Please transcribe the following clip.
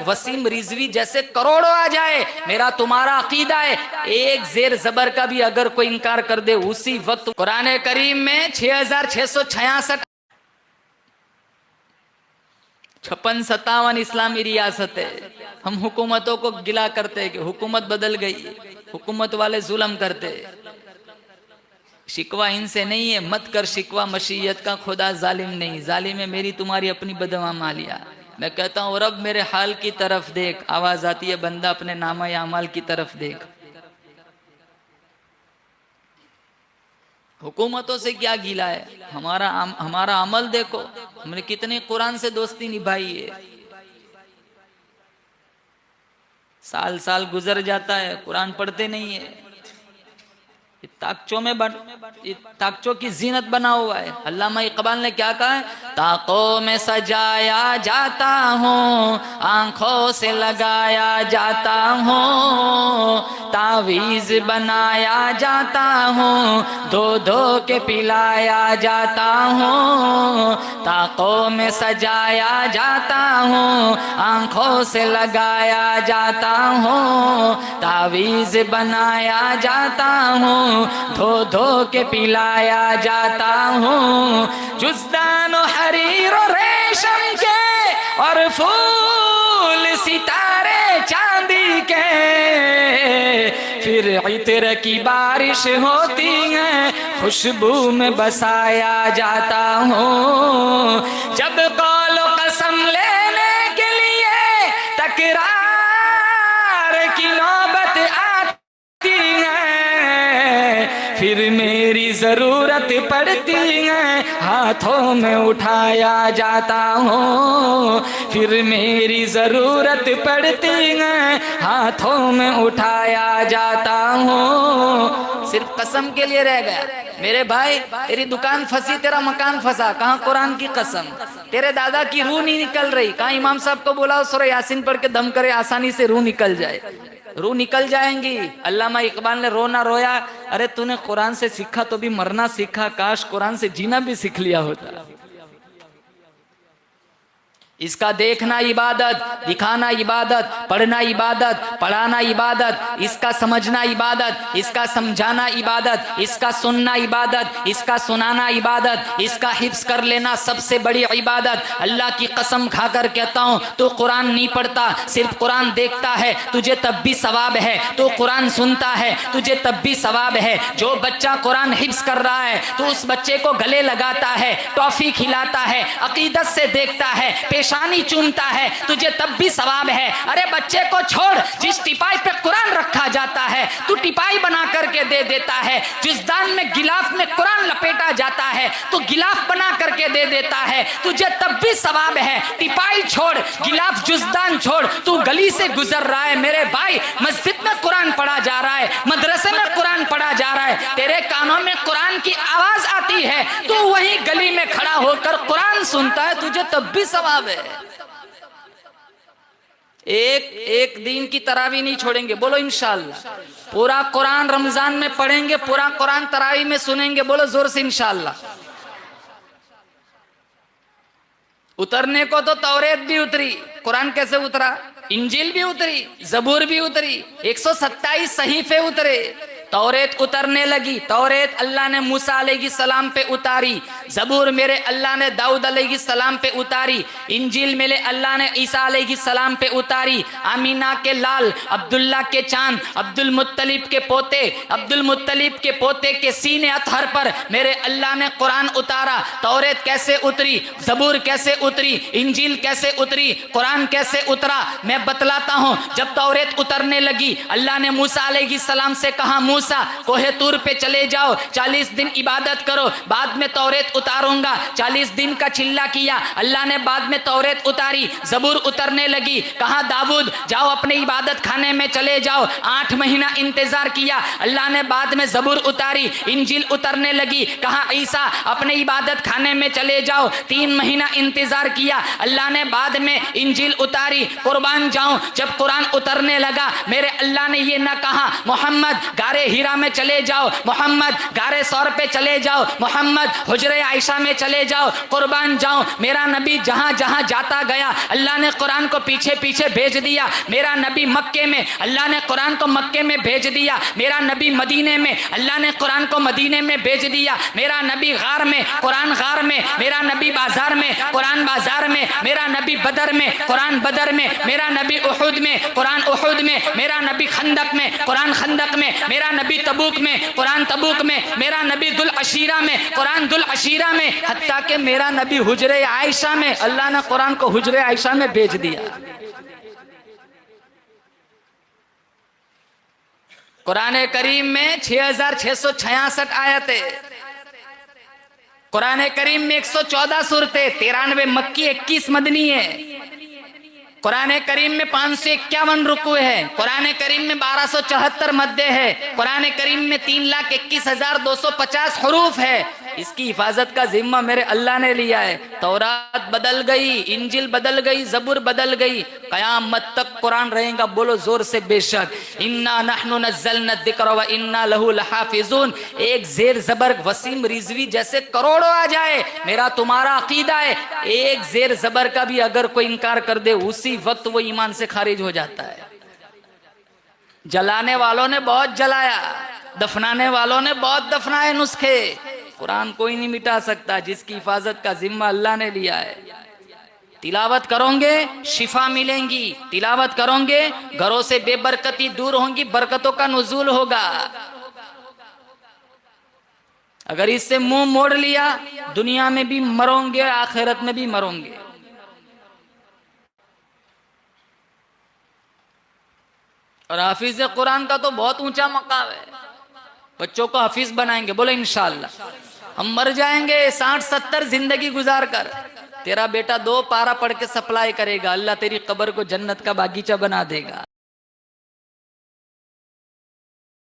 वसीम रिजवी जैसे करोड़ों आ जाए, मेरा तुम्हारा अकीदा है, एक जेर जबर का भी अगर कोई इनकार कर दे उसी वक्त। कुरान करीम में 6666 56-57 इस्लामी रियासत है। हम हुकूमतों को गिला करते हैं कि हुकूमत बदल गई, हुकूमत वाले जुल्म करते। शिकवा इनसे नहीं है, मत कर शिकवा मशीयत का, खुदा जालिम नहीं, जालिम है मेरी तुम्हारी अपनी बदवा मालिया। मैं कहता हूँ रब मेरे हाल की तरफ देख, आवाज आती है बंदा अपने नामा या अमाल की तरफ देख। हुकूमतों से क्या गिला है, हमारा अमल देखो, हमने कितने कुरान से दोस्ती निभाई है। साल साल गुजर जाता है, कुरान पढ़ते नहीं है। ताकचों की जीनत बना हुआ है। अल्लामा इकबाल ने क्या कहा है, ताकों में सजाया जाता हूँ, आंखों से लगाया जाता हूँ, तावीज बनाया जाता हूँ, धो धो के पिलाया जाता हूँ। ताकों में सजाया जाता हूँ, आंखों से लगाया जाता हूँ, तावीज बनाया जाता हूँ, धो धो के पिलाया जाता हूँ। जुज़दान हरीर रेशम के और फूल सितारे चांदी के, फिर इत्र की बारिश होती है, खुशबू में बसाया जाता हूँ। जब कौलो कसम लेने के लिए तकरार की नौबत आती है, फिर मेरी जरूरत पड़ती है, हाथों में उठाया जाता हूँ। फिर मेरी जरूरत पड़ती है, हाथों में उठाया जाता हूँ। सिर्फ कसम के लिए रह गया। मेरे भाई तेरी दुकान फंसी, तेरा मकान फंसा, कहाँ कुरान की कसम। तेरे दादा की रूह नहीं निकल रही, कहाँ इमाम साहब को बोला सूरह यासीन पढ़ के दम करे, आसानी से रूह निकल जाए। रूह निकल जाएंगी। अल्लामा इकबाल ने रोना रोया, अरे तूने कुरान से सीखा तो भी मरना सीखा, काश कुरान से जीना भी सीख लिया होता। इसका देखना इबादत, दिखाना इबादत, पढ़ना इबादत, पढ़ाना इबादत, इसका समझना इबादत, इसका समझाना इबादत, इसका सुनना इबादत, इसका सुनाना इबादत, इसका हिफ्ज कर लेना सबसे बड़ी इबादत। अल्लाह की कसम खाकर कहता हूँ, तू कुरान नहीं पढ़ता, सिर्फ कुरान देखता है, तुझे तब भी सवाब है। तू कुरान सुनता है, तुझे तब भी सवाब है। जो बच्चा कुरान हिफ्ज कर रहा है, तू उस बच्चे को गले लगाता है, टॉफी खिलाता है, अकीदत से देखता है, पेशानी चूमता है, तुझे तब भी सवाब है। अरे बच्चे को छोड़, जिस टिपाई पे कुरान रखा जाता है तू टिपाई बना करके दे देता है। जुज़दान में गिलाफ में कुरान लपेटा जाता है, तू गिलाफ बना करके दे देता है, तुझे तब भी सवाब है। टिपाई छोड़, गिलाफ जुज़दान छोड़, तू गली से गुजर रहा है मेरे भाई, मस्जिद में कुरान पढ़ा जा रहा है, मदरसे में कुरान पढ़ा जा रहा है, तेरे कानों में कुरान की आवाज आती है, तू वही गली में खड़ा होकर कुरान सुनता है, तुझे तब भी सवाब है। एक दिन की तरावी नहीं छोड़ेंगे, बोलो इंशाअल्लाह। पूरा कुरान रमजान में पढ़ेंगे, पूरा कुरान तरावी में सुनेंगे, बोलो जोर से इंशाअल्लाह। उतरने को तो तौरेत भी उतरी, कुरान कैसे उतरा? इंजील भी उतरी, जबूर भी उतरी, 127 सहीफे उतरे, तौरेत उतरने लगी। तौरेत अल्लाह ने मूसा अलैहिस्सलाम पे उतारी, जबूर मेरे अल्लाह ने दाऊद अलैहिस्सलाम पे उतारी, इंजील मेरे अल्लाह ने ईसा अलैहिस्सलाम पे उतारी। आमीना के लाल, अब्दुल्ला के चांद, अब्दुल मुत्तलिब के पोते, अब्दुल मुत्तलिब के पोते के सीने अतहर पर मेरे अल्लाह ने कुरान उतारा। तौरेत कैसे उतरी, जबूर कैसे उतरी, इंजील कैसे उतरी, कुरान कैसे उतरा, मैं बतलाता हूँ। जब तौरेत उतरने लगी, अल्लाह ने मूसा अलैहिस्सलाम से कहा, मूसा कोहे तूर पे चले जाओ, 40 दिन इबादत करो, बाद में तौरेत उतारूंगा। 40 दिन का चिल्ला किया, अल्लाह ने बाद में तौरेत उतारी, जबूर उतरने लगी। कहा दाऊद जाओ अपने इबादत खाने में चले जाओ, 8 महीना इंतजार किया, अल्लाह ने बाद में जबूर उतारी। इंजील उतरने लगी, कहा ईसा अपने इबादत खाने में चले जाओ, 3 महीना इंतजार किया, अल्लाह ने बाद में इंजील उतारी। कुर्बान जाऊं, जब कुरान उतरने लगा मेरे अल्लाह ने ये ना कहा मोहम्मद गारे हीरा में चले जाओ मोहम्मद, गारे सौर पे चले जाओ मोहम्मद, हुजरे आयशा में चले जाओ, कुर्बान जाओ। मेरा नबी जहां जहां जाता गया अल्लाह ने कुरान को पीछे पीछे भेज दिया। मेरा नबी मक्के में, अल्लाह ने कुरान को मक्के में भेज दिया। मेरा नबी मदीने में, अल्लाह ने कुरान को मदीने में भेज दिया। मेरा नबी गार में, कुरान गार में। मेरा नबी बाजार में, कुरान बाजार में। मेरा नबी बदर में, कुरान बदर में। मेरा नबी उहुद में, कुरान उहुद में। मेरा नबी खंदक में, कुरान खंदक में। मेरा नबी तबूक में, कुरान तबूक में। मेरा नबी दुल अशीरा में, कुरान दुल अशीरा में। हत्ता के मेरा नबी हुजरे आयशा में, अल्लाह ने कुरान को हुजरे आयशा में भेज दिया। कुरान करीम में 6666 आयतें, कुरान करीम में 114 सूरतें, 93 मक्की 21 मदनी है। कुरान करीम में 551 रुकू है। कुरान करीम में 1274 मद्दे है। कुरान करीम में 3,21,250 हरूफ है। इसकी हिफाजत का जिम्मा मेरे अल्लाह ने लिया है। तौरात बदल गई, इंजिल बदल गई, जबूर बदल गई, कयामत तक कुरान रहेगा। बोलो जोर से बेशक। इन्ना नहनु नज़्ज़लना ज़िक्र व इन्ना लहू लहाफ़िज़ून। एक जेर जबर वसीम रिजवी जैसे करोड़ों आ जाए, मेरा तुम्हारा अकीदा है, एक जेर जबर का भी अगर कोई इनकार कर दे उसी वक्त वो ईमान से खारिज हो जाता है। जलाने वालों ने बहुत जलाया, दफनाने वालों ने बहुत दफनाए नुस्खे। कुरान कोई नहीं मिटा सकता, जिसकी हिफाजत का जिम्मा अल्लाह ने लिया है। तिलावत करोगे शिफा मिलेंगी, तिलावत करोगे घरों से बेबरकती दूर होंगी, बरकतों का नुज़ूल होगा। अगर इससे मुंह मोड़ लिया दुनिया में भी मरोगे, आखिरत में भी मरोगे। और हाफिज कुरान का तो बहुत ऊंचा मकाम है। बच्चों को हाफिज बनाएंगे, बोले इंशाअल्लाह। हम मर जाएंगे 60-70 जिंदगी गुजार कर, तेरा बेटा 2 पारा पढ़ के सप्लाई करेगा, अल्लाह तेरी कब्र को जन्नत का बागीचा बना देगा।